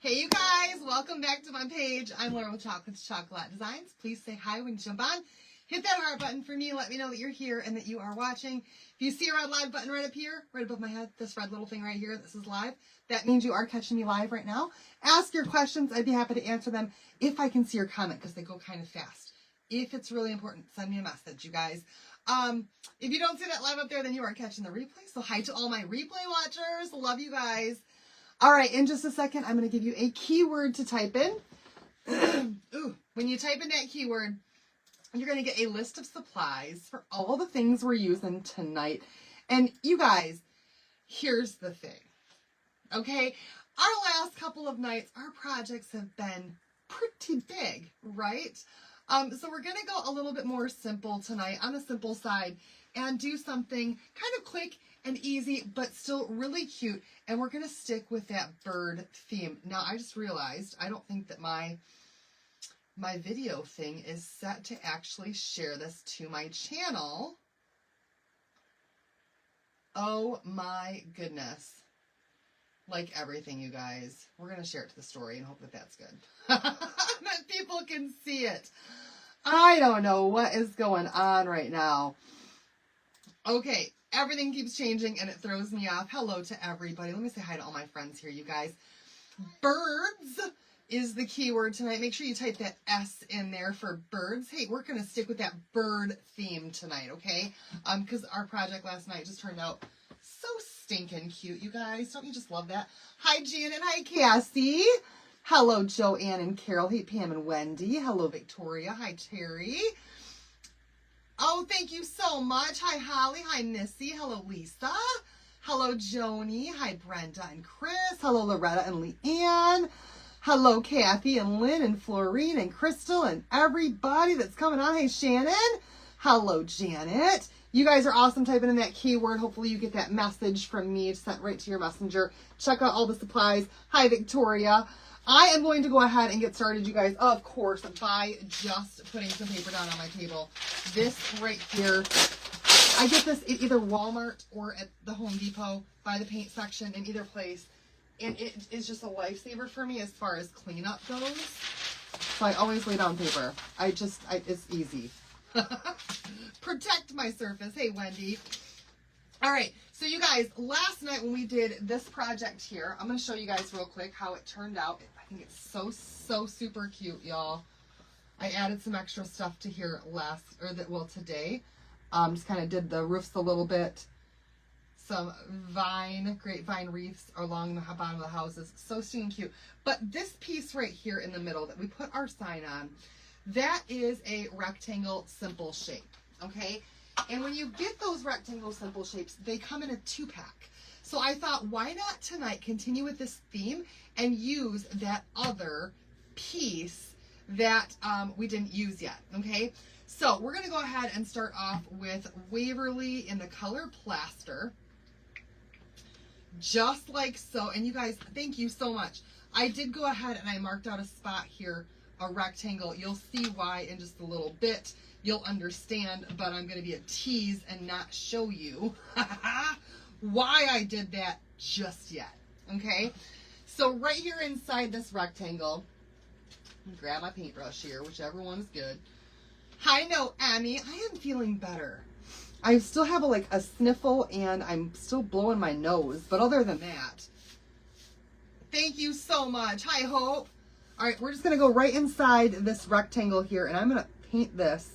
Hey you guys, welcome back to my page. I'm Laura with Chocolate Designs. Please say hi when you jump on. Hit that heart button for me. Let me know that you're here and that you are watching. If you see a red live button right up here, right above my head, this red little thing right here, this is live. That means you are catching me live right now. Ask your questions. I'd be happy to answer them if I can see your comment because they go kind of fast. If it's really important, send me a message, you guys. If you don't see that live up there, then you are catching the replay. So hi to all my replay watchers. Love you guys. All right, in just a second, I'm going to give you a keyword to type in. Ooh, when you type in that keyword, you're going to get a list of supplies for all the things we're using tonight. And you guys, here's the thing, okay? Our last couple of nights, our projects have been pretty big, right? So we're going to go a little bit more simple tonight, on the simple side, and do something kind of quick and easy, but still really cute. And we're going to stick with that bird theme. Now, I just realized I don't think that my video thing is set to actually share this to my channel. Oh my goodness. Like everything, you guys. We're going to share it to the story and hope that that's good. That people can see it. I don't know what is going on right now. Okay, everything keeps changing and it throws me off. Hello to everybody. Let me say hi to all my friends here, you guys. Birds is the keyword tonight. Make sure you type that S in there for birds. Hey, we're going to stick with that bird theme tonight, okay? Because our project last night just turned out so stinking cute, you guys. Don't you just love that? Hi, Janet. Hi, Cassie. Hello, Joanne and Carol. Hey, Pam and Wendy. Hello, Victoria. Hi, Terry. Oh, thank you so much. Hi, Holly. Hi, Missy. Hello, Lisa. Hello, Joni. Hi, Brenda and Chris. Hello, Loretta and Leanne. Hello, Kathy and Lynn and Florine and Crystal and everybody that's coming on. Hey, Shannon. Hello, Janet. You guys are awesome typing in that keyword. Hopefully you get that message from me sent right to your messenger. Check out all the supplies. Hi, Victoria. I am going to go ahead and get started, you guys, of course, by just putting some paper down on my table. This right here, I get this at either Walmart or at the Home Depot by the paint section in either place. And it is just a lifesaver for me as far as cleanup goes. So I always lay down paper. It's easy. Protect my surface. Hey, Wendy. All right. So you guys, last night when we did this project here, I'm going to show you guys real quick how it turned out. I think it's so super cute, y'all. I added some extra stuff to here today. Just kind of did the roofs a little bit. Some grapevine wreaths along the bottom of the houses. So stinking cute. But this piece right here in the middle that we put our sign on, that is a rectangle simple shape, okay? And when you get those rectangle simple shapes, they come in a 2-pack. So I thought, why not tonight continue with this theme and use that other piece that we didn't use yet, okay? So we're going to go ahead and start off with Waverly in the color Plaster. Just like so. And you guys, thank you so much. I did go ahead and I marked out a spot here, a rectangle. You'll see why in just a little bit. You'll understand, but I'm going to be a tease and not show you why I did that just yet. Okay? So right here inside this rectangle, grab my paintbrush here, whichever one is good. Hi, no, Emmy. I am feeling better. I still have a sniffle and I'm still blowing my nose, but other than that, thank you so much. Hi, Hope. All right, we're just going to go right inside this rectangle here, and I'm going to paint this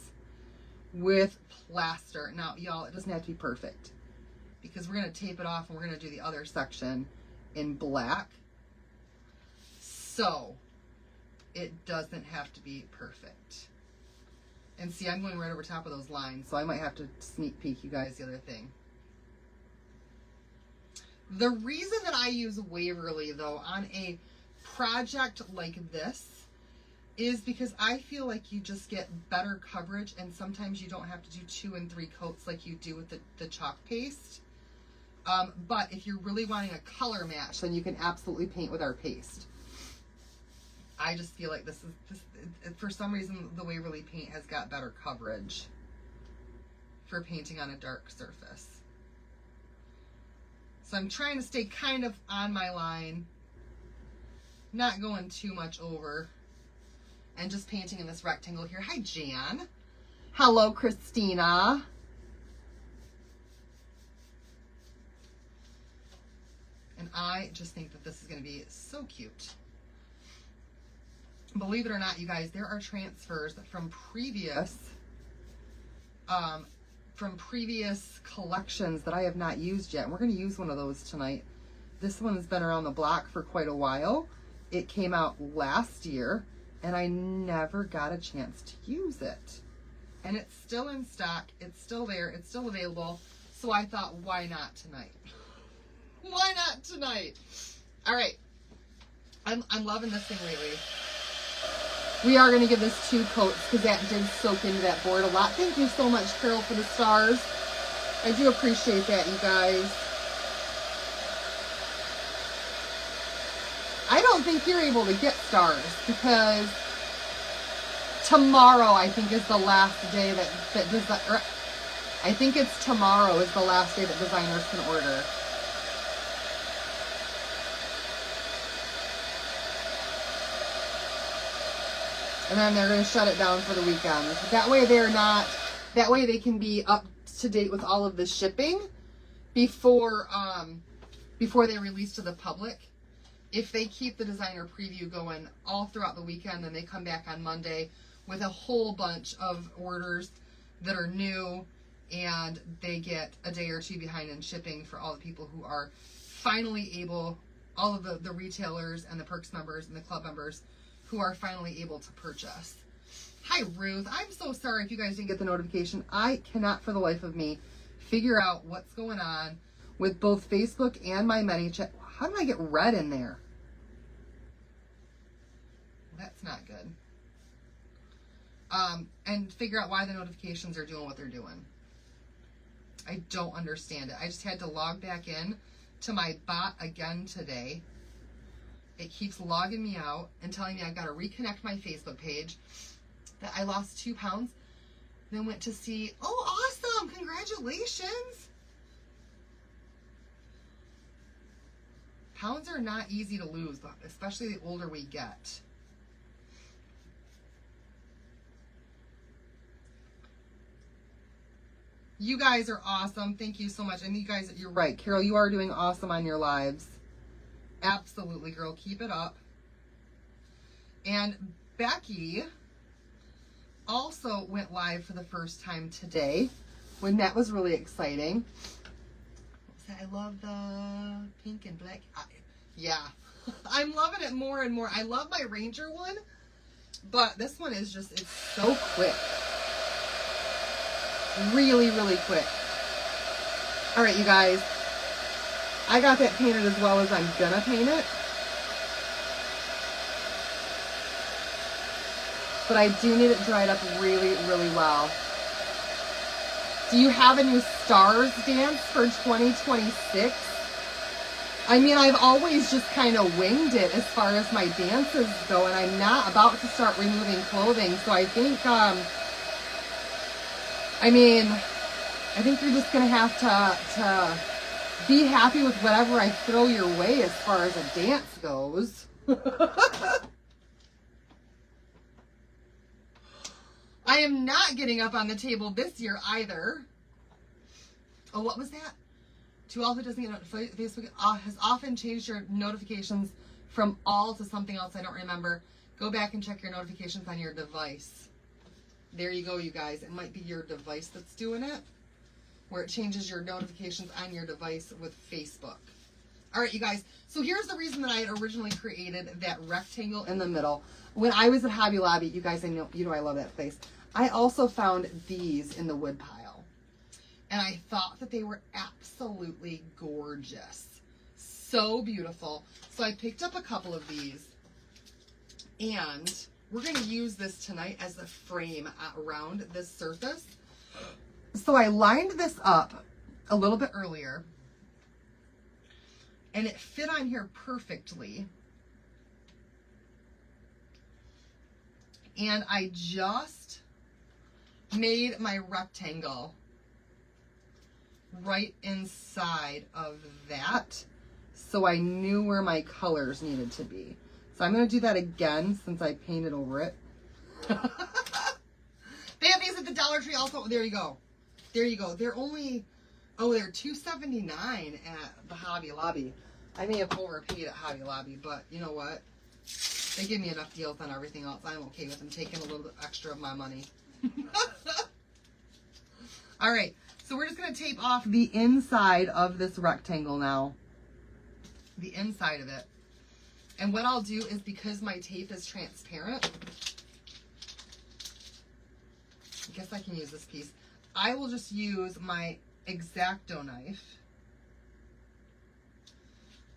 with plaster. Now, y'all, it doesn't have to be perfect because we're going to tape it off and we're going to do the other section in black. So it doesn't have to be perfect. And see, I'm going right over top of those lines, so I might have to sneak peek you guys the other thing. The reason that I use Waverly, though, on a project like this is because I feel like you just get better coverage, and sometimes you don't have to do 2 and 3 coats like you do with the chalk paste. But if you're really wanting a color match, then you can absolutely paint with our paste. I just feel like this for some reason, the Waverly paint has got better coverage for painting on a dark surface. So I'm trying to stay kind of on my line. not going too much over, and just painting in this rectangle here. Hi, Jan. Hello, Christina. And I just think that this is going to be so cute. Believe it or not, you guys, there are transfers from previous collections that I have not used yet. And we're going to use one of those tonight. This one has been around the block for quite a while. It came out last year, and I never got a chance to use it. And it's still in stock. It's still there. It's still available. So I thought, why not tonight? Why not tonight? All right. I'm loving this thing lately. We are going to give this 2 coats because that did soak into that board a lot. Thank you so much, Carol, for the stars. I do appreciate that, you guys. I don't think you're able to get stars because tomorrow, I think, is the last day I think it's tomorrow is the last day that designers can order. And then they're going to shut it down for the weekend. That way they can be up to date with all of the shipping before they release to the public. If they keep the designer preview going all throughout the weekend, then they come back on Monday with a whole bunch of orders that are new, and they get a day or 2 behind in shipping for all the people who are finally able, all of the retailers and the Perks members and the club members who are finally able to purchase. Hi, Ruth. I'm so sorry if you guys didn't get the notification. I cannot for the life of me figure out what's going on with both Facebook and my ManyChat. How did I get red in there? That's not good. And figure out why the notifications are doing what they're doing. I don't understand it. I just had to log back in to my bot again today. It keeps logging me out and telling me I've got to reconnect my Facebook page, that I lost 2 pounds. Then went to see, oh, awesome, congratulations. Pounds are not easy to lose, especially the older we get. You guys are awesome. Thank you so much. And you guys, you're right. Carol, you are doing awesome on your lives. Absolutely, girl. Keep it up. And Becky also went live for the first time today, when that was really exciting. I love the pink and black. Yeah, I'm loving it more and more. I love my Ranger one, but this one is just, it's so quick. Really, really quick. All right, you guys. I got that painted as well as I'm gonna paint it. But I do need it dried up really, really well. Do you have a new Stars dance for 2026? I mean, I've always just kind of winged it as far as my dances go, and I'm not about to start removing clothing, so I think, I think you're just gonna have to be happy with whatever I throw your way as far as a dance goes. I am not getting up on the table this year either. Oh, what was that? To all who doesn't get Facebook has often changed your notifications from all to something else I don't remember. Go back and check your notifications on your device. There you go, you guys. It might be your device that's doing it, where it changes your notifications on your device with Facebook. All right, you guys. So here's the reason that I had originally created that rectangle in the middle. When I was at Hobby Lobby, you guys, I know I love that place. I also found these in the wood pile, and I thought that they were absolutely gorgeous. So beautiful. So I picked up a couple of these, and we're going to use this tonight as the frame around this surface. So I lined this up a little bit earlier, and it fit on here perfectly. And I just made my rectangle right inside of that, so I knew where my colors needed to be. So I'm going to do that again since I painted over it. They have these at the Dollar Tree also. There you go. There you go. They're only, oh, they're $2.79 at the Hobby Lobby. I may have overpaid at Hobby Lobby, but you know what? They give me enough deals on everything else. I'm okay with them taking a little bit extra of my money. All right, so we're just going to tape off the inside of this rectangle now. The inside of it. And what I'll do is, because my tape is transparent, I guess I can use this piece. I will just use my X-Acto knife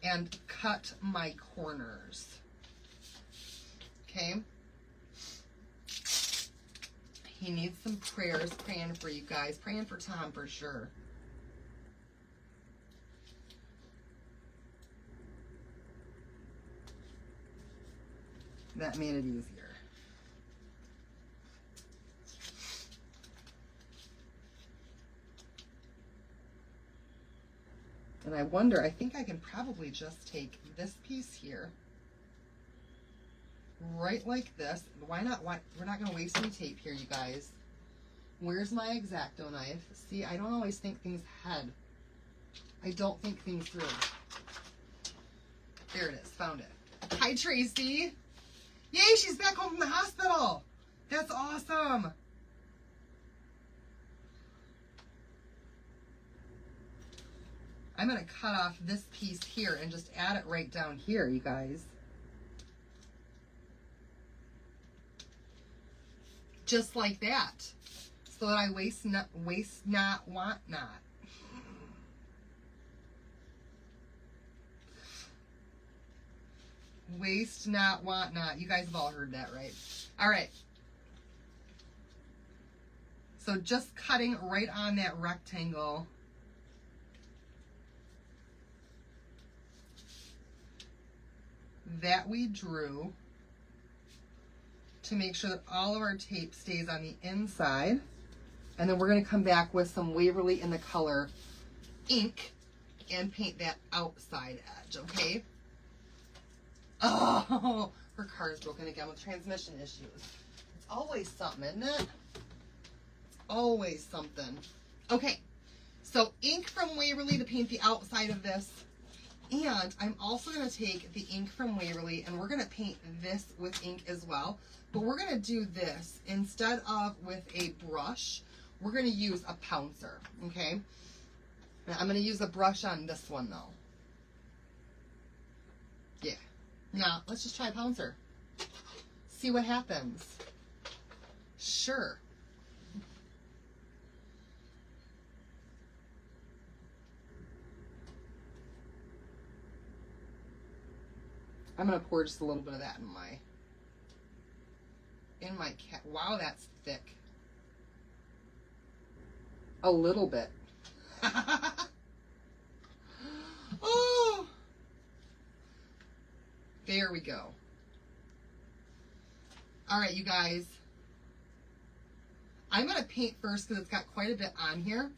and cut my corners. Okay? He needs some prayers, praying for you guys, praying for Tom for sure. That made it easier. And I wonder, I think I can probably just take this piece here, right like this. Why not? Why, we're not going to waste any tape here, you guys. Where's my X-Acto knife? See, I don't always think things ahead. I don't think things through. There it is. Found it. Hi, Tracy. Yay, she's back home from the hospital. That's awesome. I'm going to cut off this piece here and just add it right down here, you guys. Just like that. So that I waste not, want not. Waste not, want not. You guys have all heard that, right? All right. So just cutting right on that rectangle. That we drew to make sure that all of our tape stays on the inside. And then we're going to come back with some Waverly in the color ink and paint that outside edge, okay? Oh, her car is broken again with transmission issues. It's always something, isn't it? It's always something. Okay, so ink from Waverly to paint the outside of this. And I'm also going to take the ink from Waverly and we're going to paint this with ink as well. But we're going to do this instead of with a brush. We're going to use a pouncer, okay? Now, I'm going to use a brush on this one, though. Yeah. Now, let's just try a pouncer. See what happens. Sure. I'm going to pour just a little bit of that in my cat. Wow, that's thick. A little bit. Oh, there we go. All right, you guys. I'm going to paint first because it's got quite a bit on here.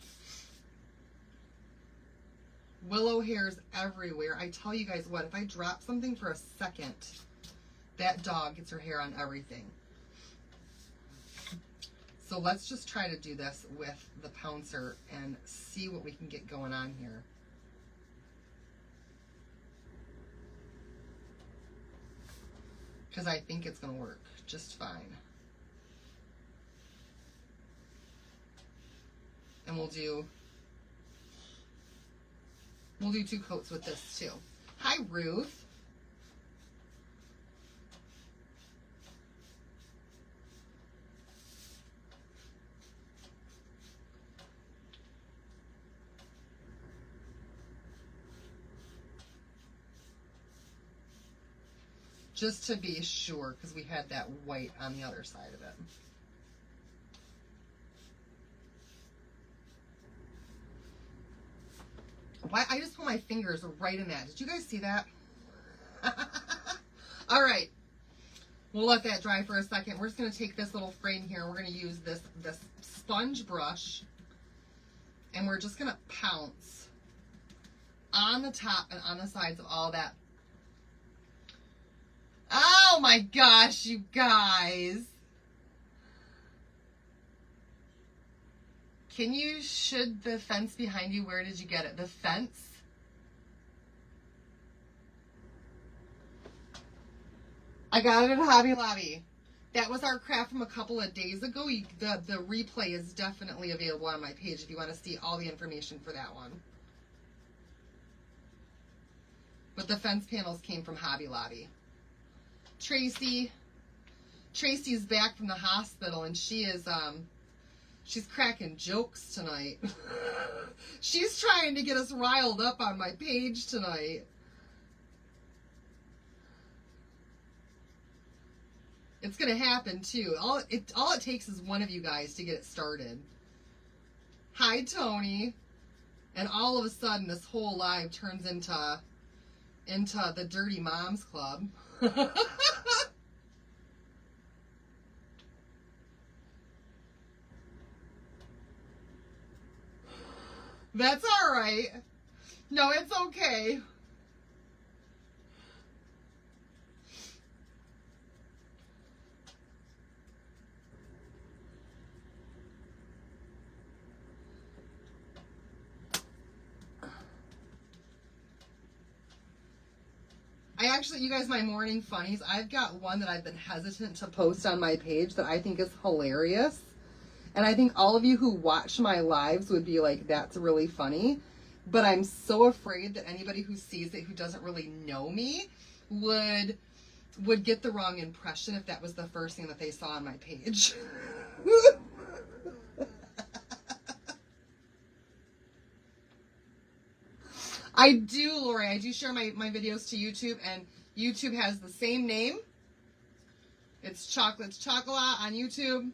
Willow hairs everywhere. I tell you guys what, if I drop something for a second, that dog gets her hair on everything. So let's just try to do this with the pouncer and see what we can get going on here. Because I think it's going to work just fine. And we'll do 2 coats with this too. Hi, Ruth. Just to be sure, because we had that white on the other side of it. Why? I just put my fingers right in that. Did you guys see that? All right. We'll let that dry for a second. We're just going to take this little frame here. We're going to use this sponge brush. And we're just going to pounce on the top and on the sides of all that. Oh my gosh, you guys. Should the fence behind you, where did you get it? The fence? I got it at Hobby Lobby. That was our craft from a couple of days ago. The replay is definitely available on my page if you want to see all the information for that one. But the fence panels came from Hobby Lobby. Tracy's back from the hospital, and she's cracking jokes tonight. She's trying to get us riled up on my page tonight. It's going to happen, too. All it takes is one of you guys to get it started. Hi, Tony. And all of a sudden, this whole live turns into the Dirty Moms Club. That's all right. No, it's okay. You guys, my morning funnies, I've got one that I've been hesitant to post on my page that I think is hilarious. And I think all of you who watch my lives would be like, that's really funny. But I'm so afraid that anybody who sees it who doesn't really know me would get the wrong impression if that was the first thing that they saw on my page. I do, Lori. I do share my videos to YouTube, and YouTube has the same name. It's Chocolate's Chocolate on YouTube.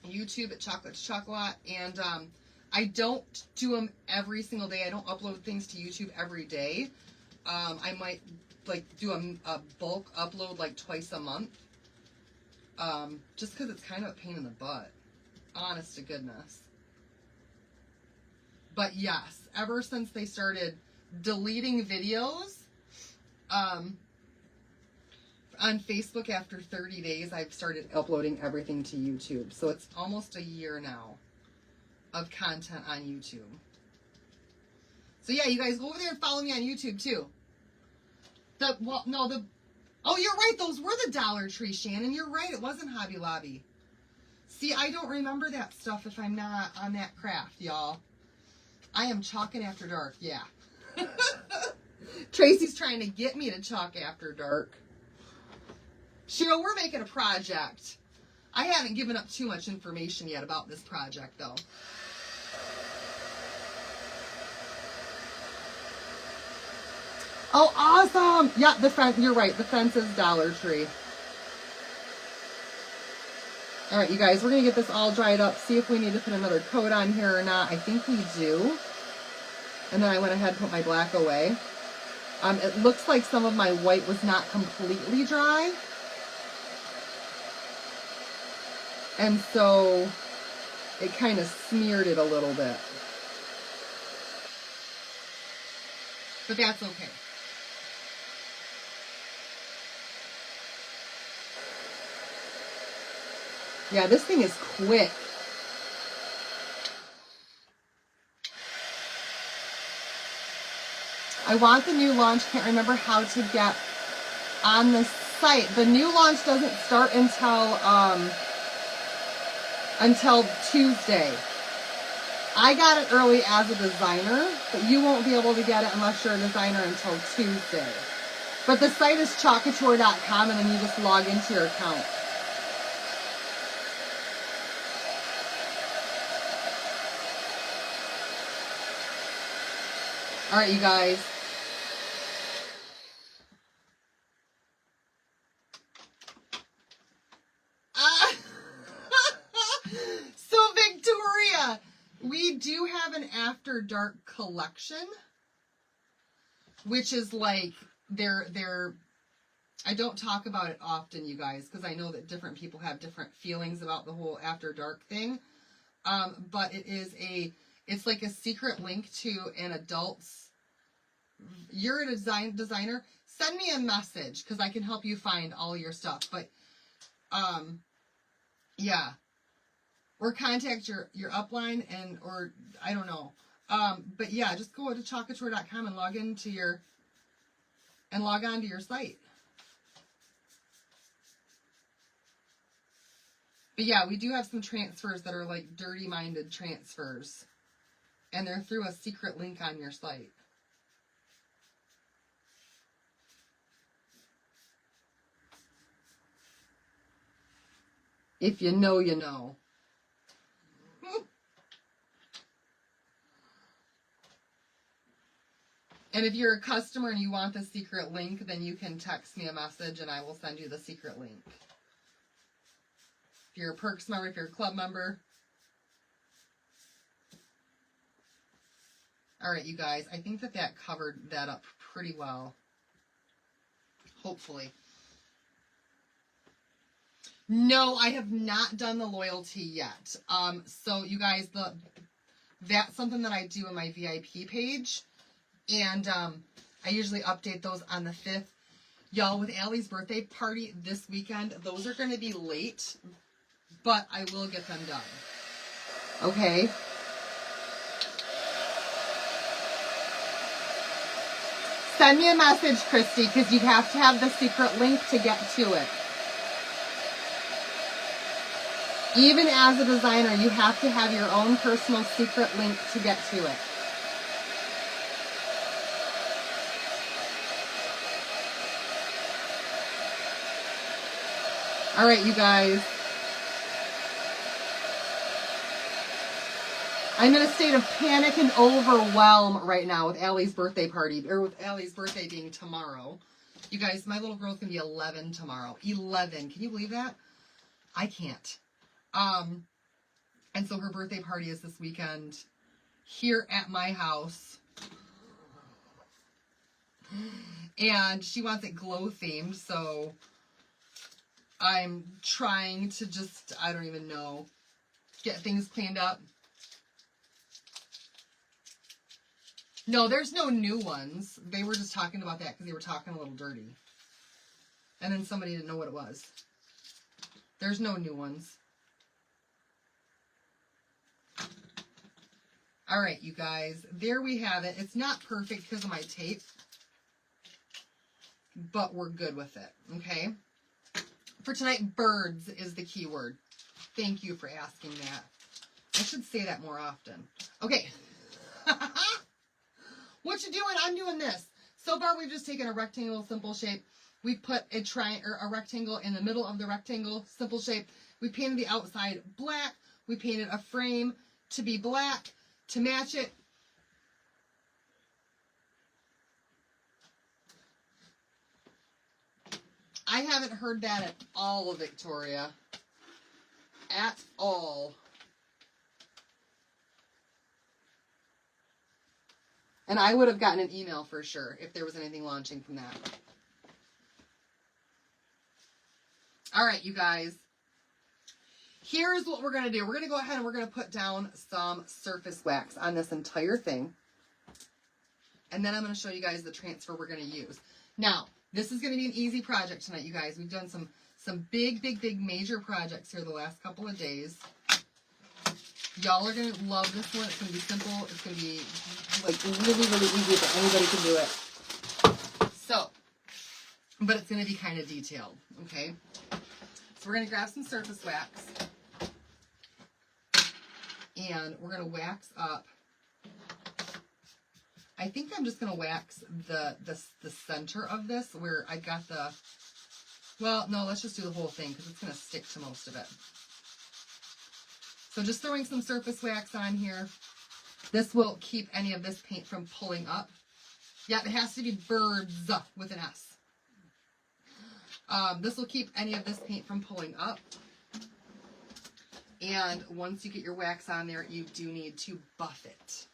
YouTube at Chocolate's Chocolate. And I don't do them every single day. I don't upload things to YouTube every day. I might do a bulk upload like twice a month. Just because it's kind of a pain in the butt. Honest to goodness. But yes, ever since they started deleting videos on Facebook after 30 days, I've started uploading everything to YouTube. So it's almost a year now of content on YouTube. So yeah, you guys go over there and follow me on YouTube too. Oh, you're right. Those were the Dollar Tree, Shannon. You're right. It wasn't Hobby Lobby. See, I don't remember that stuff if I'm not on that craft, y'all. I am chalking after dark, yeah. Tracy's trying to get me to chalk after dark. Cheryl, we're making a project. I haven't given up too much information yet about this project, though. Oh, awesome! Yeah, the fence, you're right. The fence is Dollar Tree. All right, you guys, we're going to get this all dried up, see if we need to put another coat on here or not. I think we do. And then I went ahead and put my black away. It looks like some of my white was not completely dry. And so it kind of smeared it a little bit. But that's okay. Yeah, this thing is quick. I want the new launch. Can't remember how to get on the site. The new launch doesn't start until Tuesday. I got it early as a designer, but you won't be able to get it unless you're a designer until Tuesday. But the site is chalkature.com, and then you just log into your account. All right, you guys. So Victoria, we do have an After Dark collection, which is like I don't talk about it often, you guys, because I know that different people have different feelings about the whole After Dark thing. But it's like a secret link to an adult's. You're a designer, send me a message because I can help you find all your stuff. But, yeah. Or contact your upline or I don't know. But yeah, just go to chocolatour.com and log on to your site. But yeah, we do have some transfers that are like dirty-minded transfers. And they're through a secret link on your site. If you know, you know. And if you're a customer and you want the secret link, then you can text me a message and I will send you the secret link. If you're a Perks member, if you're a club member. All right, you guys, I think that covered that up pretty well. Hopefully. No, I have not done the loyalty yet. So you guys, that's something that I do in my VIP page. And I usually update those on the 5th. Y'all, with Allie's birthday party this weekend, those are going to be late, but I will get them done. Okay? Send me a message, Christy, because you have to have the secret link to get to it. Even as a designer, you have to have your own personal secret link to get to it. All right, you guys. I'm in a state of panic and overwhelm right now with Allie's birthday party, or with Allie's birthday being tomorrow. You guys, my little girl's going to be 11 tomorrow. 11. Can you believe that? I can't. And so her birthday party is this weekend here at my house. And she wants it glow themed, so I'm trying to just, I don't even know, get things cleaned up. No, there's no new ones. They were just talking about that because they were talking a little dirty. And then somebody didn't know what it was. There's no new ones. All right, you guys. There we have it. It's not perfect because of my tape. But we're good with it. Okay? For tonight, birds is the key word. Thank you for asking that. I should say that more often. Okay. What you doing? I'm doing this. So far, we've just taken a rectangle, simple shape. We put a rectangle in the middle of the rectangle, simple shape. We painted the outside black. We painted a frame to be black to match it. I haven't heard that at all, Victoria. At all. And I would have gotten an email for sure if there was anything launching from that. All right, you guys. Here's what we're going to do. We're going to go ahead and we're going to put down some surface wax on this entire thing. And then I'm going to show you guys the transfer we're going to use. Now, this is going to be an easy project tonight, you guys. We've done some big major projects here the last couple of days. Y'all are going to love this one. It's going to be simple. It's going to be like really easy, but anybody can do it. So, but it's going to be kind of detailed, okay? So we're going to grab some surface wax. And we're going to wax up. I think I'm just going to wax the center of this where I got the, well, no, let's just do the whole thing because it's going to stick to most of it. So just throwing some surface wax on here. This will keep any of this paint from pulling up. Yeah, it has to be birds with an S. This will keep any of this paint from pulling up. And once you get your wax on there, you do need to buff it.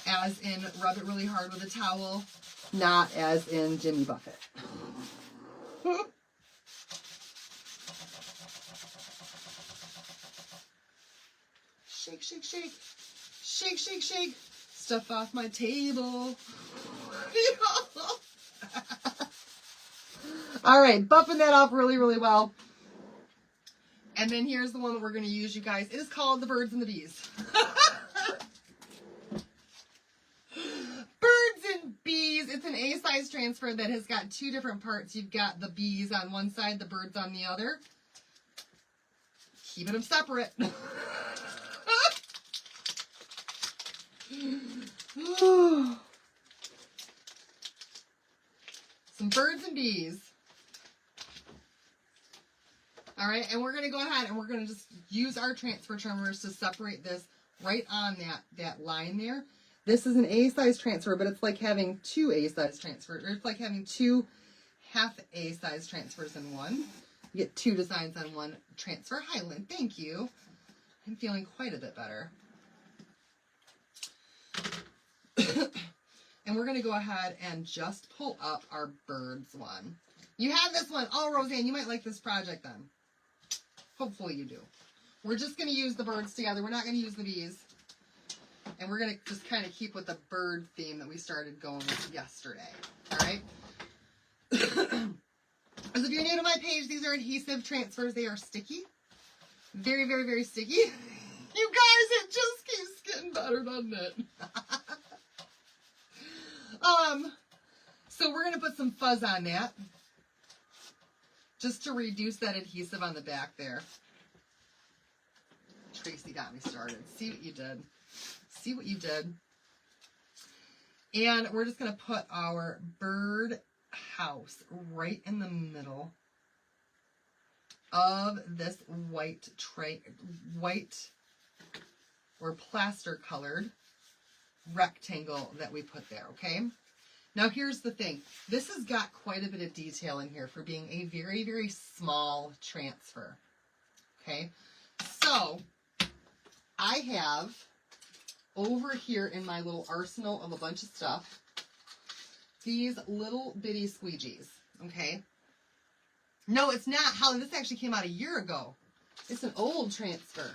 As in, rub it really hard with a towel, not as in Jimmy Buffett. Shake, shake, shake. Shake, shake, shake. Stuff off my table. All right, buffing that off really, really well. And then here's the one that we're going to use, you guys. It is called the Birds and the Bees. Birds and Bees. It's an A-size transfer that has got two different parts. You've got the bees on one side, the birds on the other. Keeping them separate. Some birds and bees. All right, and we're going to go ahead and we're going to just use our transfer trimmers to separate this right on that line there. This is an A-size transfer, but it's like having two A-size transfers. Or it's like having two half A-size transfers in one. You get two designs on one transfer. Hi, Lynn. Thank you. I'm feeling quite a bit better. And we're going to go ahead and just pull up our birds one. You have this one. Oh, Roseanne, you might like this project then. Hopefully you do. We're just going to use the birds together. We're not going to use the bees. And we're going to just kind of keep with the bird theme that we started going with yesterday. All right? As if you're new to my page, these are adhesive transfers. They are sticky. Very, very, very sticky. You guys, it just keeps getting better, doesn't it? So we're going to put some fuzz on that. Just to reduce that adhesive on the back there. Tracy got me started. See what you did. See what you did. And we're just going to put our bird house right in the middle of this white or plaster colored rectangle that we put there, okay? Now here's the thing. This has got quite a bit of detail in here for being a very, very small transfer, okay? So I have over here in my little arsenal of a bunch of stuff, these little bitty squeegees, okay? No, it's not, Holly. This actually came out a year ago. It's an old transfer.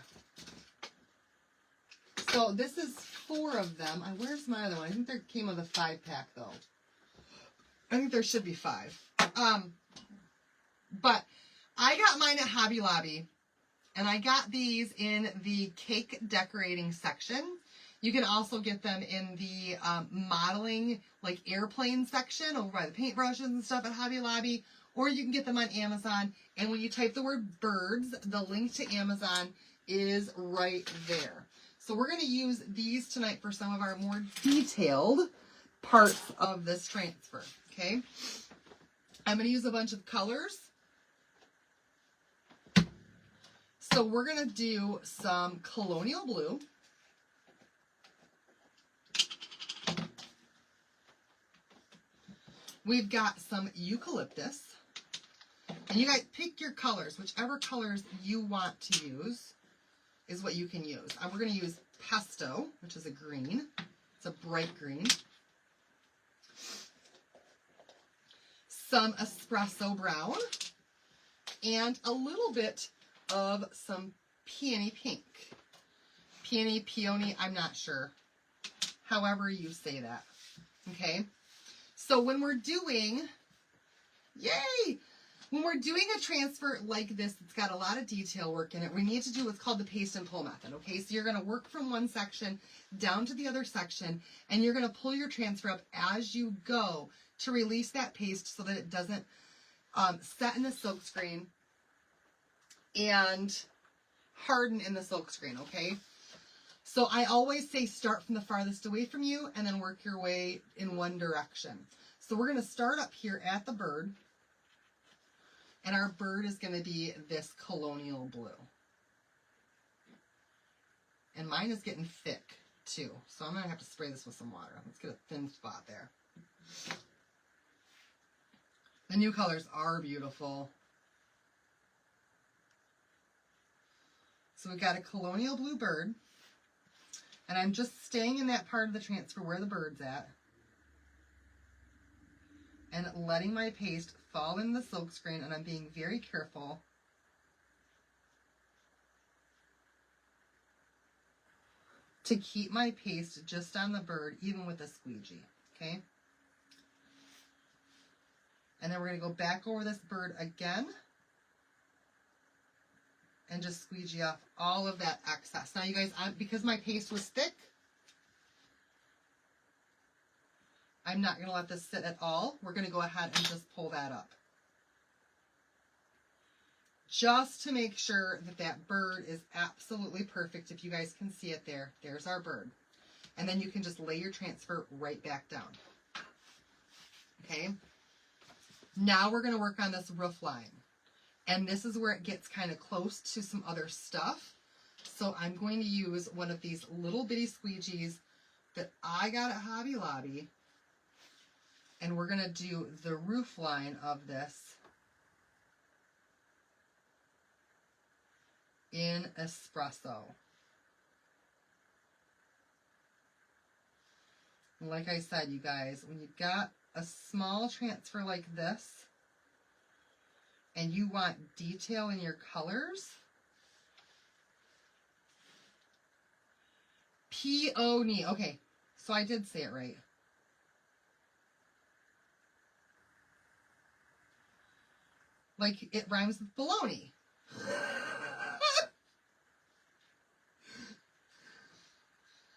So this is 4 of them. Where's my other one? I think there came with a 5-pack though. I think there should be 5. But I got mine at Hobby Lobby, and I got these in the cake decorating section. You can also get them in the modeling, like airplane section over by the paintbrushes and stuff at Hobby Lobby, or you can get them on Amazon. And when you type the word birds, the link to Amazon is right there. So we're going to use these tonight for some of our more detailed parts of this transfer, okay? I'm going to use a bunch of colors. So we're going to do some colonial blue. We've got some eucalyptus. And you guys pick your colors. Whichever colors you want to use is what you can use. We're going to use pesto, which is a green. It's a bright green. Some espresso brown. And a little bit of some peony pink. Peony, I'm not sure. However you say that. Okay? So when we're doing, yay! When we're doing a transfer like this, it's got a lot of detail work in it. We need to do what's called the paste and pull method, okay? So you're going to work from one section down to the other section, and you're going to pull your transfer up as you go to release that paste so that it doesn't set in the silk screen and harden in the silk screen, okay? So I always say start from the farthest away from you and then work your way in one direction. So we're going to start up here at the bird. And our bird is going to be this colonial blue. And mine is getting thick too. So I'm going to have to spray this with some water. Let's get a thin spot there. The new colors are beautiful. So we've got a colonial blue bird. And I'm just staying in that part of the transfer where the bird's at. And letting my paste fall in the silk screen, and I'm being very careful to keep my paste just on the bird, even with a squeegee, okay? And then we're going to go back over this bird again and just squeegee off all of that excess. Now you guys, because my paste was thick, I'm not going to let this sit at all. We're going to go ahead and just pull that up. Just to make sure that that bird is absolutely perfect. If you guys can see it there, there's our bird. And then you can just lay your transfer right back down. Okay. Now we're going to work on this roof line. And this is where it gets kind of close to some other stuff. So I'm going to use one of these little bitty squeegees that I got at Hobby Lobby. And we're going to do the roof line of this in espresso. And like I said, you guys, when you've got a small transfer like this and you want detail in your colors, peony. Okay, so I did say it right. Like it rhymes with baloney.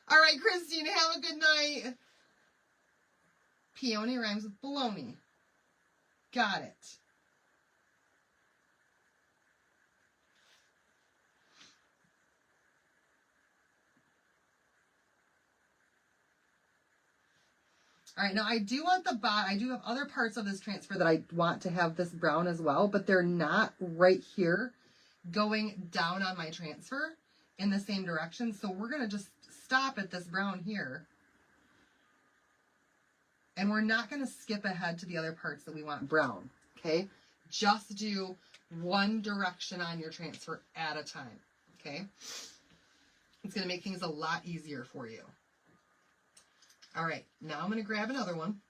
All right, Christine, have a good night. Peony rhymes with baloney. Got it. All right, now I do want the bottom. I do have other parts of this transfer that I want to have this brown as well, but they're not right here going down on my transfer in the same direction. So we're going to just stop at this brown here. And we're not going to skip ahead to the other parts that we want brown, okay? Just do one direction on your transfer at a time, okay? It's going to make things a lot easier for you. All right, now I'm going to grab another one.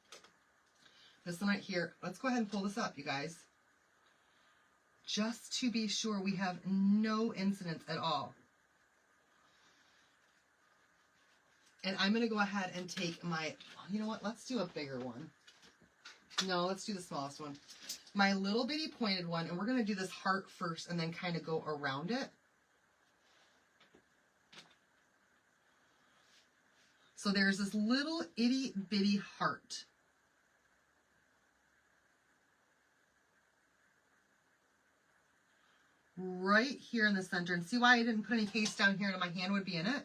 This one right here. Let's go ahead and pull this up, you guys. Just to be sure we have no incidents at all. And I'm going to go ahead and take my, you know what, let's do a bigger one. No, let's do the smallest one. My little bitty pointed one, and we're going to do this heart first and then kind of go around it. So there's this little itty bitty heart. Right here in the center. And see why I didn't put any paste down here and my hand would be in it?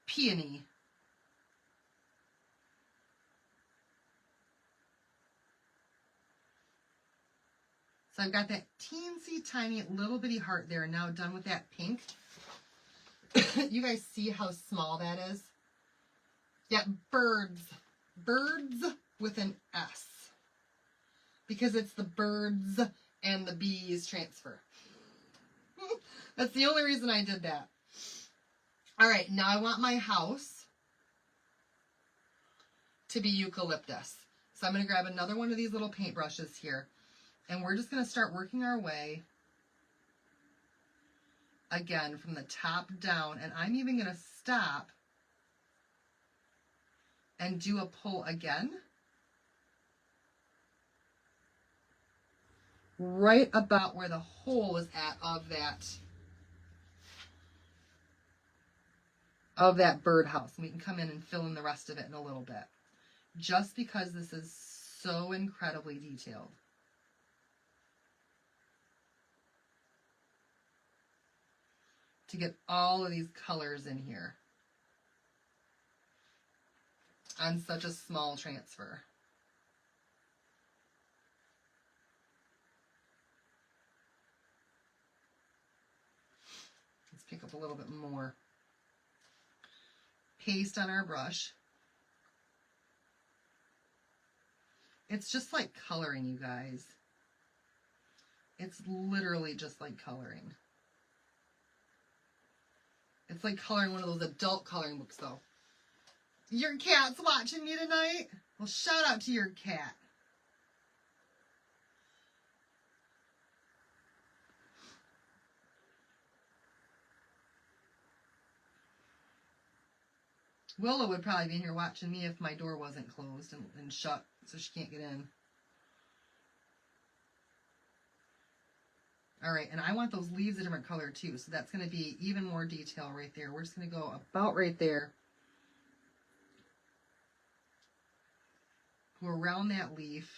Peony. So I've got that teensy tiny little bitty heart there. Now done with that pink. You guys see how small that is? Yeah, birds. Birds with an S. Because it's the birds and the bees transfer. That's the only reason I did that. All right, now I want my house to be eucalyptus. So I'm going to grab another one of these little paintbrushes here. And we're just going to start working our way again from the top down. And I'm even going to stop and do a pull again. Right about where the hole is at of that birdhouse. And we can come in and fill in the rest of it in a little bit. Just because this is so incredibly detailed. To get all of these colors in here on such a small transfer. Let's pick up a little bit more paste on our brush. It's just like coloring, you guys. It's literally just like coloring. It's like coloring one of those adult coloring books, though. Your cat's watching you tonight? Well, shout out to your cat. Willow would probably be in here watching me if my door wasn't closed and shut, so she can't get in. All right, and I want those leaves a different color too, so that's going to be even more detail right there. We're just going to go about right there. Go around that leaf.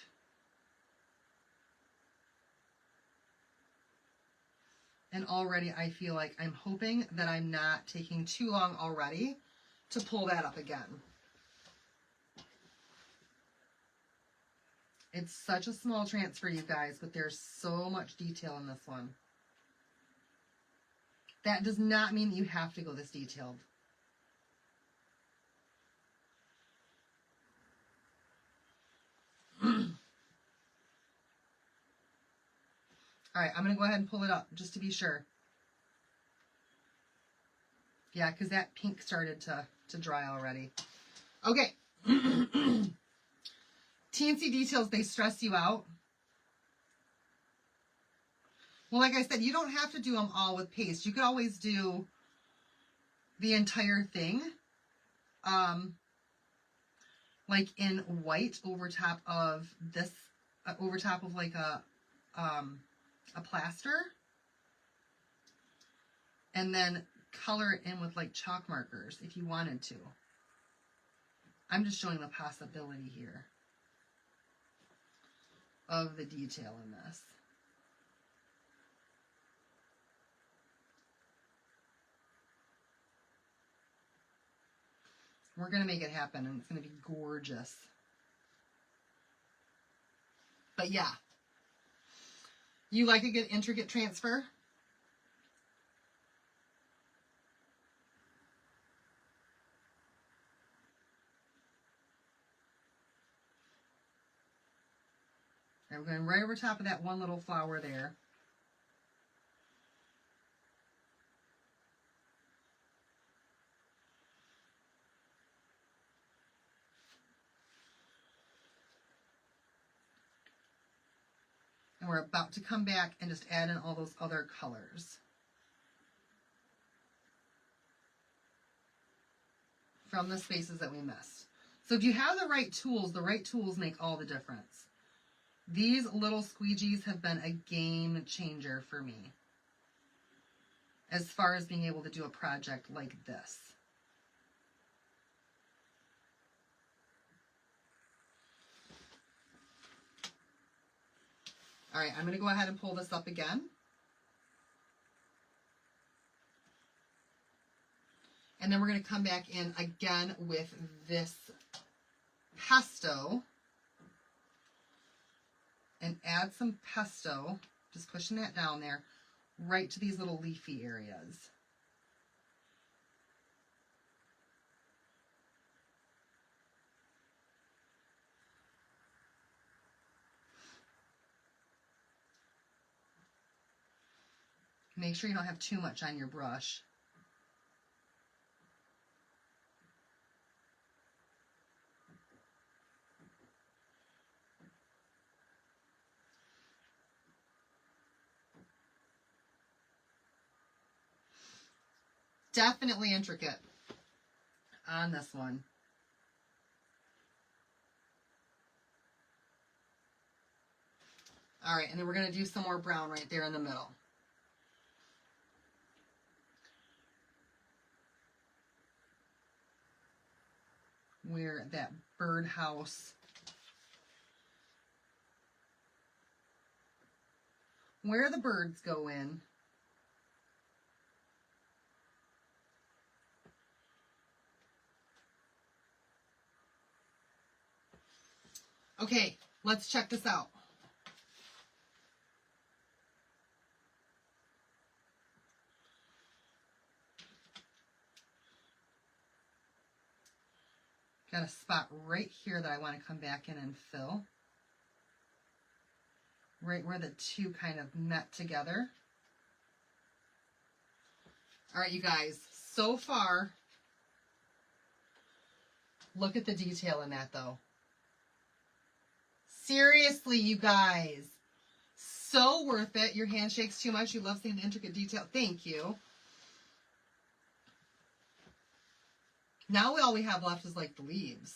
And already I feel like I'm hoping that I'm not taking too long already to pull that up again. It's such a small transfer, you guys, but there's so much detail in this one. That does not mean that you have to go this detailed. All right, I'm going to go ahead and pull it up just to be sure. Yeah, because that pink started to dry already. Okay. Teensy details, they stress you out. Well, like I said, you don't have to do them all with paste. You could always do the entire thing, like in white over top of this, over top of like a plaster, and then color it in with like chalk markers if you wanted to. I'm just showing the possibility here of the detail in this. We're going to make it happen, and it's going to be gorgeous. But yeah, you like a good intricate transfer? And we're going right over top of that one little flower there. And we're about to come back and just add in all those other colors from the spaces that we missed. So if you have the right tools make all the difference. These little squeegees have been a game changer for me as far as being able to do a project like this. All right, I'm going to go ahead and pull this up again. And then we're going to come back in again with this pesto and add some pesto, just pushing that down there, right to these little leafy areas. Make sure you don't have too much on your brush. Definitely intricate on this one. All right, and then we're going to do some more brown right there in the middle. Where that birdhouse, where the birds go in. Okay, let's check this out. Got a spot right here that I want to come back in and fill. Right where the two kind of met together. All right, you guys, so far, look at the detail in that though. Seriously, you guys, so worth it. Your handshake's too much. You love seeing the intricate detail. Thank you. Now all we have left is like the leaves.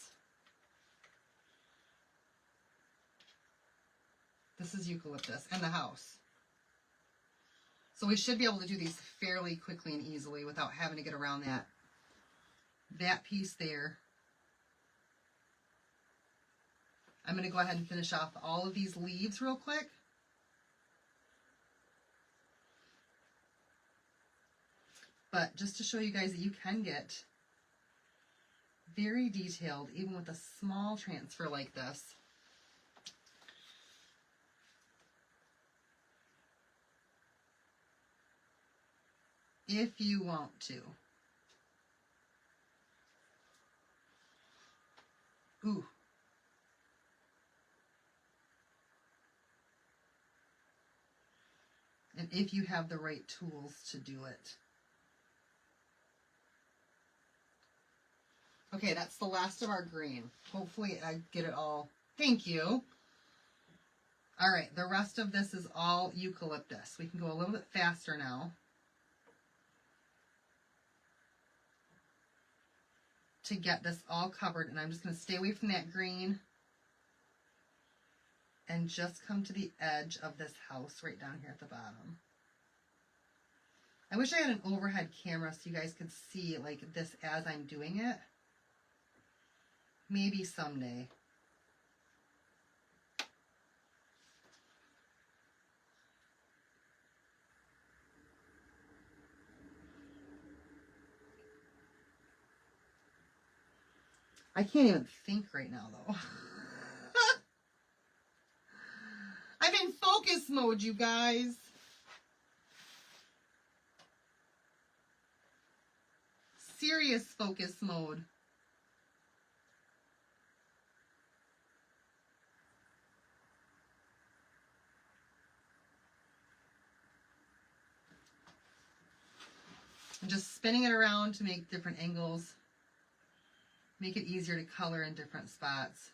This is eucalyptus and the house. So we should be able to do these fairly quickly and easily without having to get around that piece there. I'm going to go ahead and finish off all of these leaves real quick. But just to show you guys that you can get very detailed even with a small transfer like this. If you want to. Ooh. And if you have the right tools to do it. Okay, that's the last of our green. Hopefully I get it all. Thank you. All right, the rest of this is all eucalyptus. We can go a little bit faster now. To get this all covered, and I'm just going to stay away from that green and just come to the edge of this house right down here at the bottom. I wish I had an overhead camera so you guys could see like this as I'm doing it. Maybe someday. I can't even think right now, though. I'm in focus mode, you guys. Serious focus mode. I'm just spinning it around to make different angles. Make it easier to color in different spots.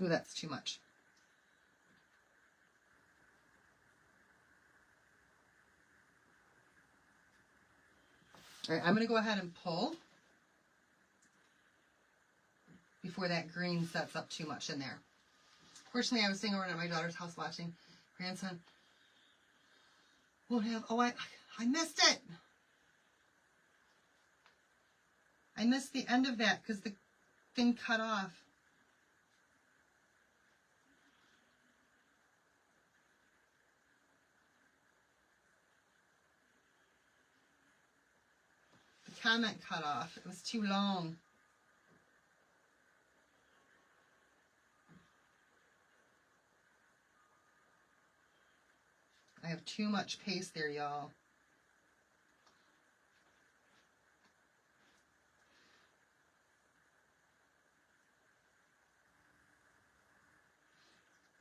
Ooh, that's too much. All right, I'm going to go ahead and pull before that green sets up too much in there. Fortunately, I was staying over at my daughter's house watching. Grandson won't have, oh, I missed it. I missed the end of that because the thing cut off. The comment cut off. It was too long. I have too much paste there, y'all.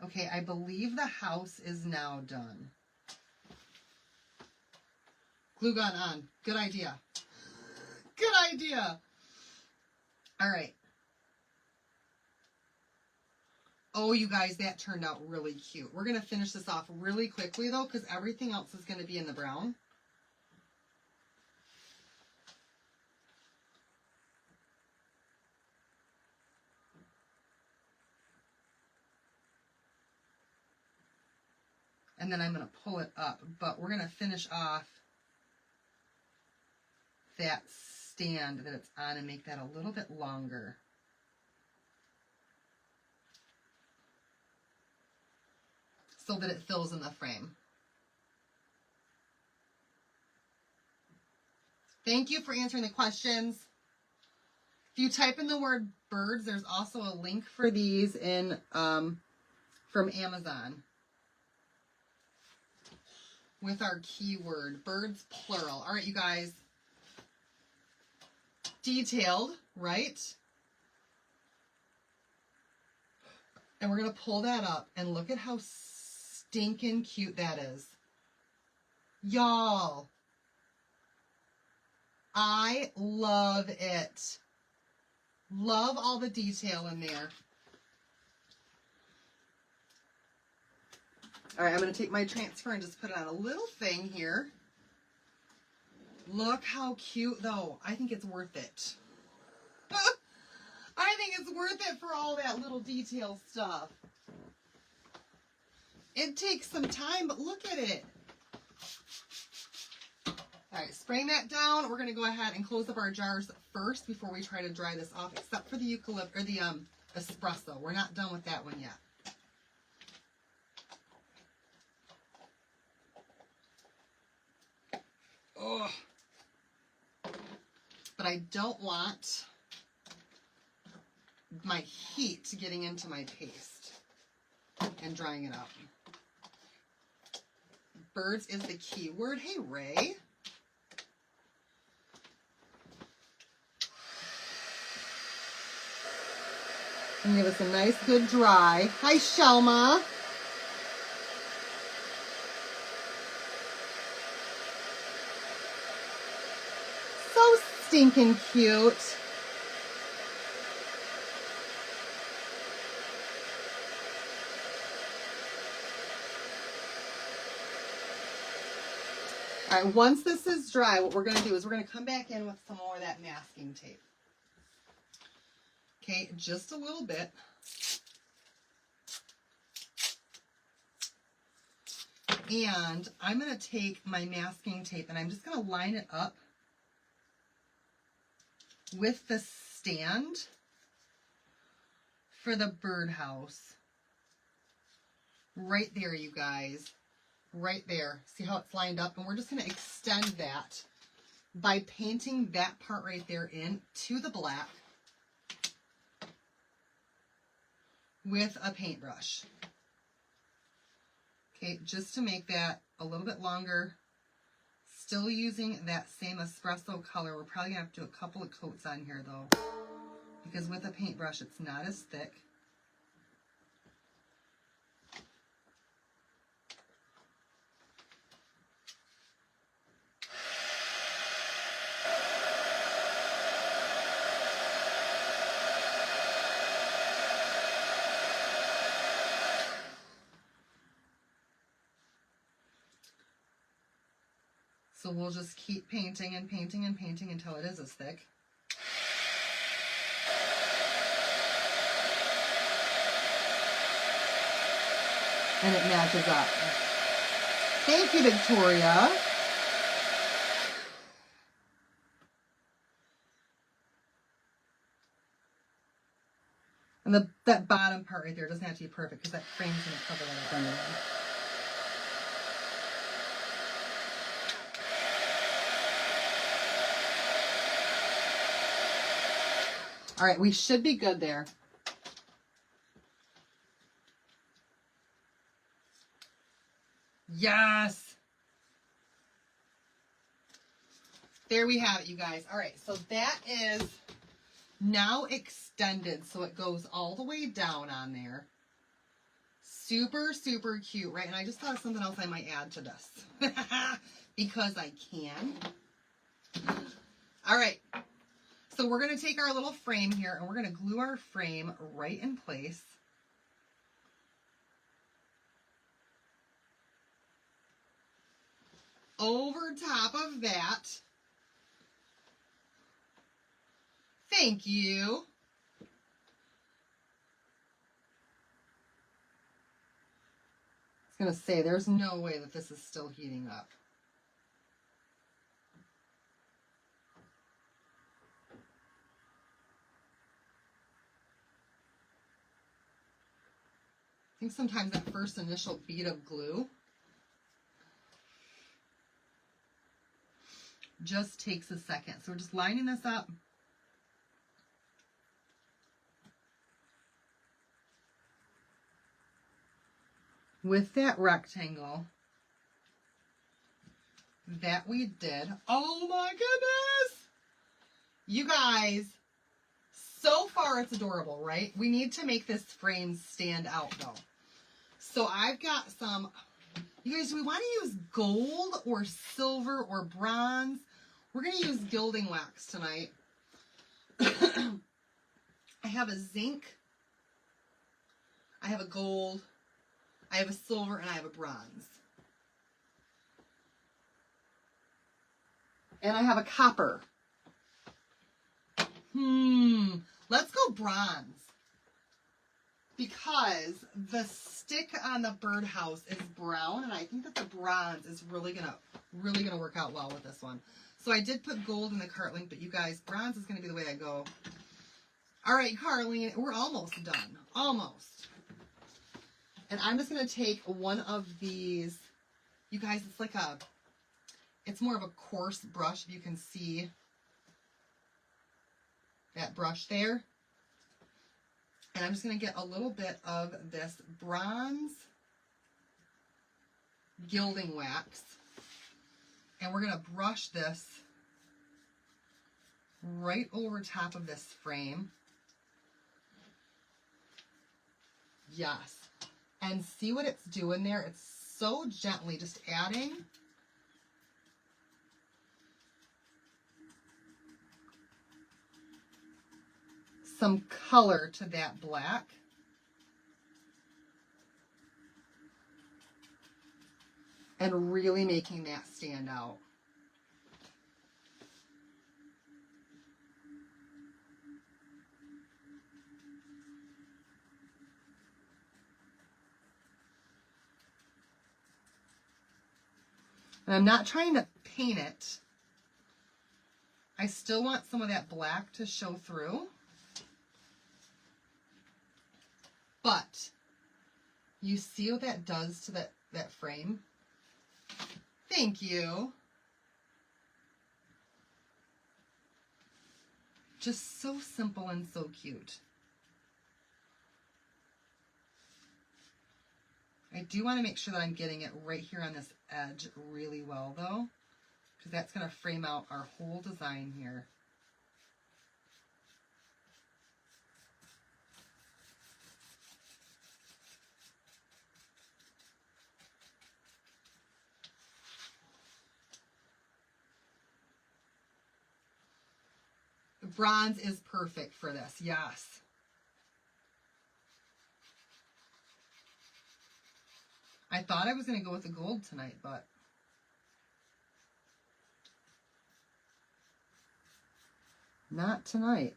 Okay, I believe the house is now done. Glue gun on. Good idea. Good idea. All right. Oh, you guys, that turned out really cute. We're going to finish this off really quickly, though, because everything else is going to be in the brown. And then I'm going to pull it up, but we're going to finish off that stand that it's on and make that a little bit longer. So that it fills in the frame. Thank you for answering the questions. If you type in the word birds, there's also a link for these in from Amazon with our keyword, birds plural. All right, you guys. Detailed, right? And we're going to pull that up and look at how stinking cute that is. Y'all, I love it. Love all the detail in there. All right, I'm going to take my transfer and just put it on a little thing here. Look how cute, though. I think it's worth it. I think it's worth it for all that little detail stuff. It takes some time, but look at it. All right, spraying that down. We're going to go ahead and close up our jars first before we try to dry this off, except for the eucalypt or the espresso. We're not done with that one yet. Oh. But I don't want my heat getting into my paste and drying it out. Birds is the key word. Hey, Ray. And give us a nice good dry. Hi, Shelma. So stinking cute. All right, once this is dry, what we're going to do is we're going to come back in with some more of that masking tape. Okay, just a little bit. And I'm going to take my masking tape and I'm just going to line it up with the stand for the birdhouse. Right there, you guys. Right there. See how it's lined up? And we're just going to extend that by painting that part right there in to the black with a paintbrush. Okay, just to make that a little bit longer. Still using that same espresso color. We're probably going to have to do a couple of coats on here though, because with a paintbrush it's not as thick. So we'll just keep painting and painting and painting until it is as thick. And it matches up. Thank you, Victoria. And that bottom part right there doesn't have to be perfect because that frame's going to cover that up anyway. All right, we should be good there. Yes. There we have it, you guys. All right, so that is now extended, so it goes all the way down on there. Super, super cute, right? And I just thought of something else I might add to this because I can. All right. So we're going to take our little frame here and we're going to glue our frame right in place. Over top of that. Thank you. I was going to say, there's no way that this is still heating up. I think sometimes that first initial bead of glue just takes a second. So we're just lining this up. With that rectangle that we did. Oh my goodness! You guys, so far it's adorable, right? We need to make this frame stand out though. So I've got some, you guys, do we want to use gold or silver or bronze? We're going to use gilding wax tonight. I have a zinc, I have a gold, I have a silver, and I have a bronze. And I have a copper. Let's go go bronze because the stick on the birdhouse is brown, and I think that the bronze is really gonna work out well with this one. So I did put gold in the cart link, but you guys, bronze is gonna be the way I go. All right, Carlene, we're almost done, almost. And I'm just gonna take one of these. You guys, it's more of a coarse brush. If you can see that brush there. And I'm just going to get a little bit of this bronze gilding wax. And we're going to brush this right over top of this frame. Yes. And see what it's doing there? It's so gently just adding some color to that black. And really making that stand out. And I'm not trying to paint it. I still want some of that black to show through. But you see what that does to that frame? Thank you. Just so simple and so cute. I do want to make sure that I'm getting it right here on this edge really well though, because that's going to frame out our whole design here. Bronze is perfect for this, yes. I thought I was going to go with the gold tonight, but not tonight.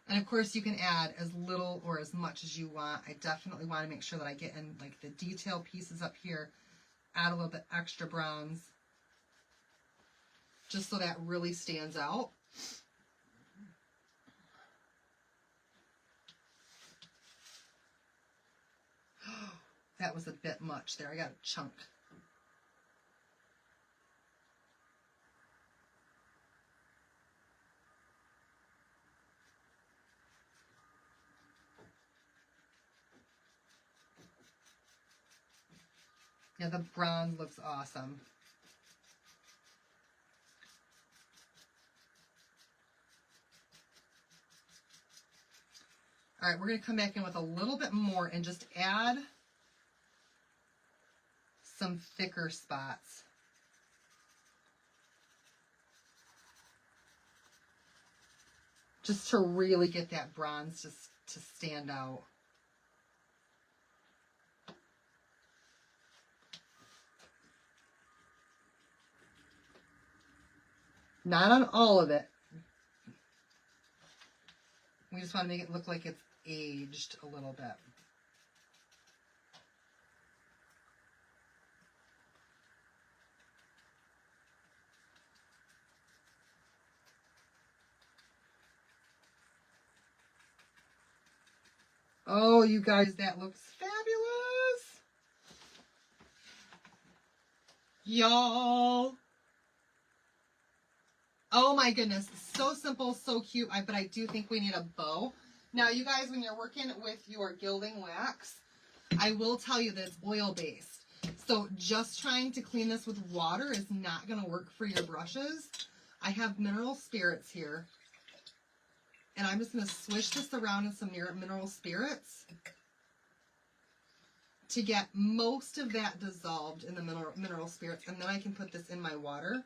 And of course you can add as little or as much as you want. I definitely want to make sure that I get in like the detail pieces up here, add a little bit extra bronze, just so that really stands out. That was a bit much there. I got a chunk. Yeah, the bronze looks awesome. All right, we're going to come back in with a little bit more and just add some thicker spots. Just to really get that bronze just to stand out. Not on all of it. We just want to make it look like it's aged a little bit. Oh, you guys, that looks fabulous. Y'all. Oh my goodness, so simple, so cute, but I do think we need a bow. Now you guys, when you're working with your gilding wax, I will tell you that it's oil-based. So just trying to clean this with water is not going to work for your brushes. I have mineral spirits here. And I'm just going to swish this around in some mineral spirits to get most of that dissolved in the mineral spirits. And then I can put this in my water.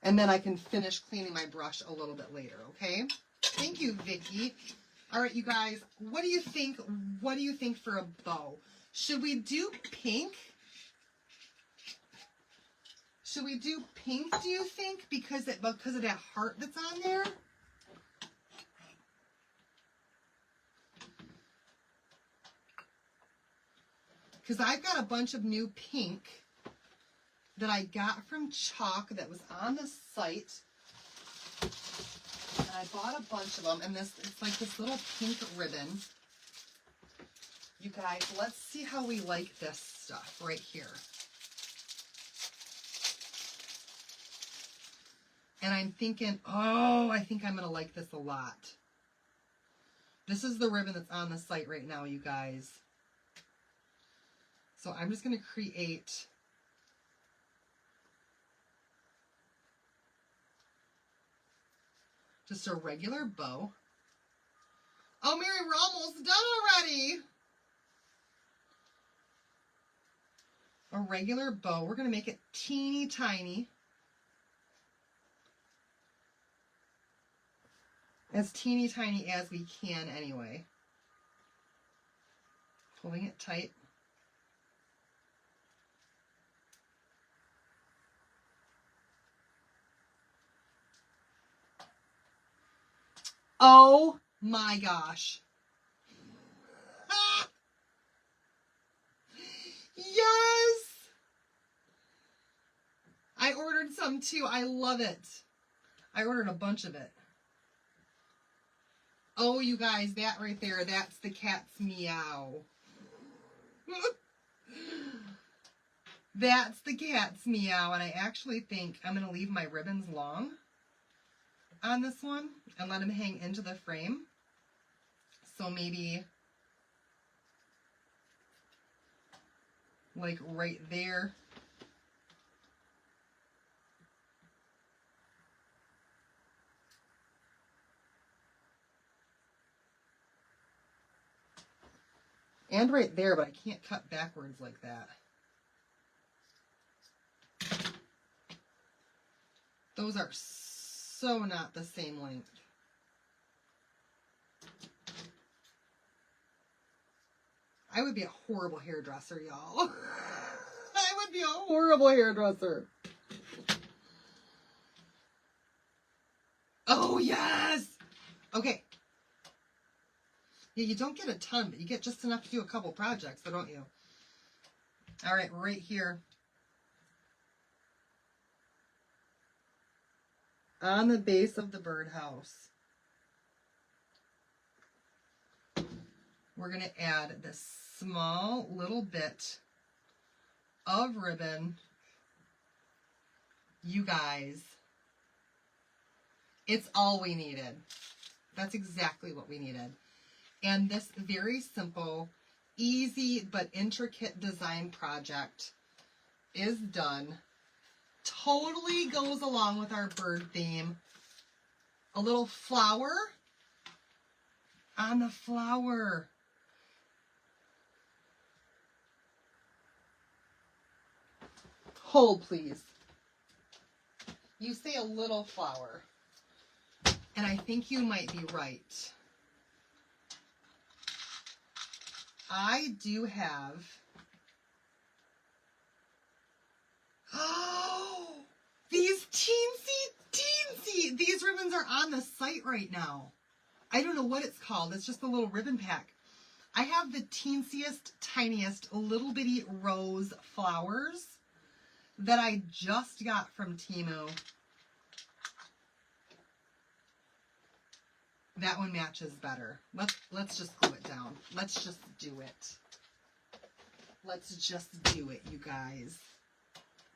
And then I can finish cleaning my brush a little bit later, okay? Thank you, Vicki. All right, you guys, what do you think? What do you think for a bow? Should we do pink? Should we do pink, do you think? Because of that heart that's on there? Because I've got a bunch of new pink that I got from Chalk that was on the site. And I bought a bunch of them. And it's like this little pink ribbon. You guys, let's see how we like this stuff right here. And I'm thinking, oh, I think I'm going to like this a lot. This is the ribbon that's on the site right now, you guys. So I'm just going to create just a regular bow. Oh, Mary, we're almost done already. A regular bow. We're going to make it teeny tiny. As teeny tiny as we can anyway. Pulling it tight. Oh my gosh. Ah! Yes! I ordered some too. I love it. I ordered a bunch of it. Oh, you guys, that right there, that's the cat's meow. That's the cat's meow, and I actually think I'm going to leave my ribbons long on this one and let them hang into the frame. So maybe like right there. And right there, but I can't cut backwards like that. Those are so not the same length. I would be a horrible hairdresser, y'all. I would be a horrible hairdresser. Oh, yes! Okay. Yeah, you don't get a ton, but you get just enough to do a couple projects, so don't you? All right, right here. On the base of the birdhouse, we're going to add this small little bit of ribbon. You guys, it's all we needed. That's exactly what we needed. And this very simple, easy, but intricate design project is done. Totally goes along with our bird theme. A little flower on the flower. Hold, please. You say a little flower, and I think you might be right. I do have, oh, these teensy, these ribbons are on the site right now. I don't know what it's called. It's just a little ribbon pack. I have the teensiest, tiniest, little bitty rose flowers that I just got from Temu. That one matches better. Let's just glue it down. Let's just do it. Let's just do it, you guys.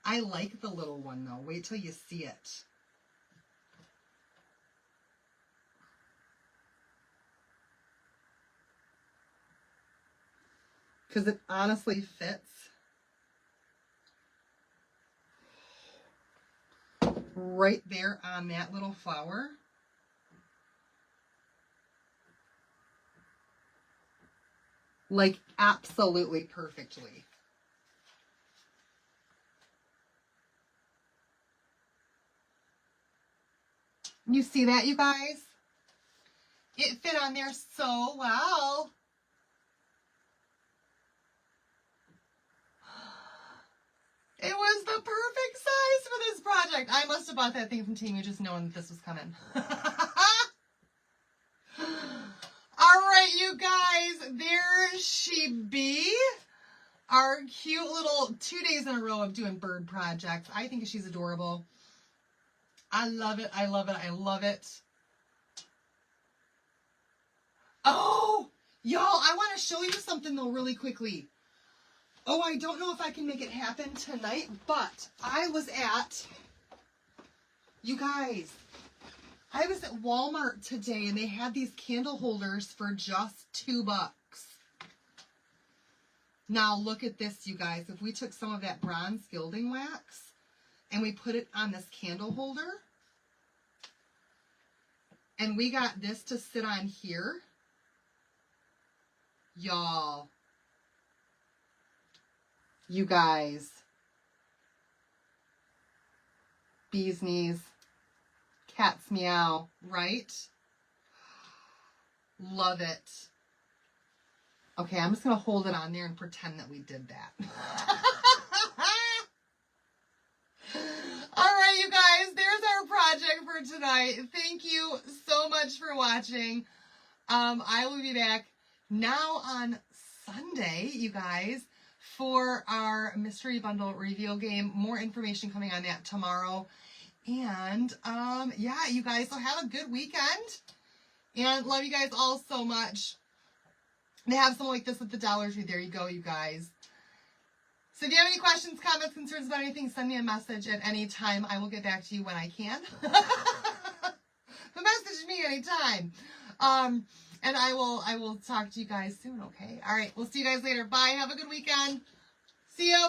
I like the little one, though. Wait till you see it. Because it honestly fits. Right there on that little flower. Like, absolutely perfectly. You see that, you guys? It fit on there so well. It was the perfect size for this project. I must have bought that thing from Temu just knowing that this was coming. All right, you guys, there she be. Our cute little 2 days in a row of doing bird projects. I think she's adorable. I love it. I love it. I love it. Oh, y'all, I want to show you something though really quickly. Oh, I don't know if I can make it happen tonight, but I was at, you guys, I was at Walmart today and they had these candle holders for just $2. Now look at this, you guys. If we took some of that bronze gilding wax and we put it on this candle holder and we got this to sit on here, y'all, you guys, bee's knees, cat's meow, right? Love it. Okay, I'm just going to hold it on there and pretend that we did that. All right, you guys, there's our project for tonight. Thank you so much for watching. I will be back now on Sunday, you guys, for our mystery bundle reveal game. More information coming on that tomorrow. And, yeah, you guys, so have a good weekend. And love you guys all so much. They have something like this at the Dollar Tree. There you go, you guys. So if you have any questions, comments, concerns about anything, send me a message at any time. I will get back to you when I can. But message me anytime. And I will talk to you guys soon, okay? All right, we'll see you guys later. Bye. Have a good weekend. See you.